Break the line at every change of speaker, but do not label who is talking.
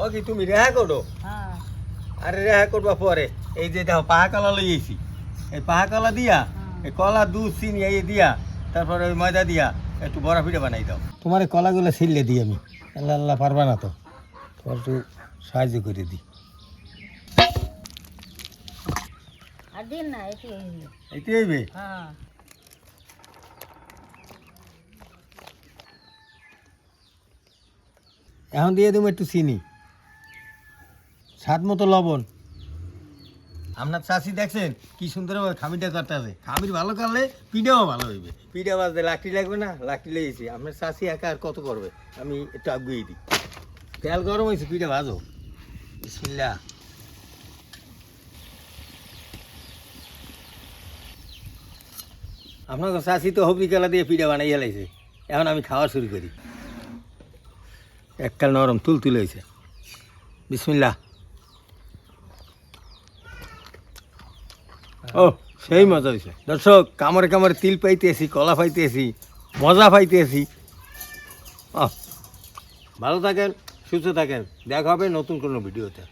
ও কি তুমি রেহা করো?
হ্যাঁ
আরে রেহা করবা পরে এই যে দেখো পাহা কলা লইয়েছি, এই পাহা কলা দিয়া এই কলা দুধ চিনি এই দিয়া তারপরে ওই ময়দা দিয়া একটু বড়া পিঠা বানাই দাও। তোমার এই কলাগুলো ছিললে দিই আমি, আল্লাহ আল্লাহ পারবা না তো, তোমার একটু সাহায্য করে দিই।
আর দিন না এটি
এইটি হইবে?
হ্যাঁ
এখন দিয়ে দেবো একটু চিনি, স্বাদ মতো লবণ। আপনার চাষি দেখছেন কি সুন্দর খামিটা করতে আছে, খামির ভালো করলে পিঠাও ভালো হইবে। পিঠা বাজতে লাকড়ি লাগবে না, লাকড়ি লেগেছি। আপনার চাষি একা আর কত করবে, আমি একটু আগুয়ে দিই। তেল গরম হয়েছে, পিঠা ভাজো। বিসমিল্লাহ। আপনার চাষি তো হবরি কেলা দিয়ে পিঠা বানাই হেলাইছে, এখন আমি খাওয়া শুরু করি। এককাল নরম তুল তুলে হয়েছে। বিসমিল্লাহ। ও সেই মজা হয়েছে দর্শক, কামড়ে কামড়ে তিল পাইতেছি, কলা পাইতেছি, মজা পাইতেছি। ভালো থাকেন, সুস্থ থাকেন, দেখা হবে নতুন কোনো ভিডিওতে।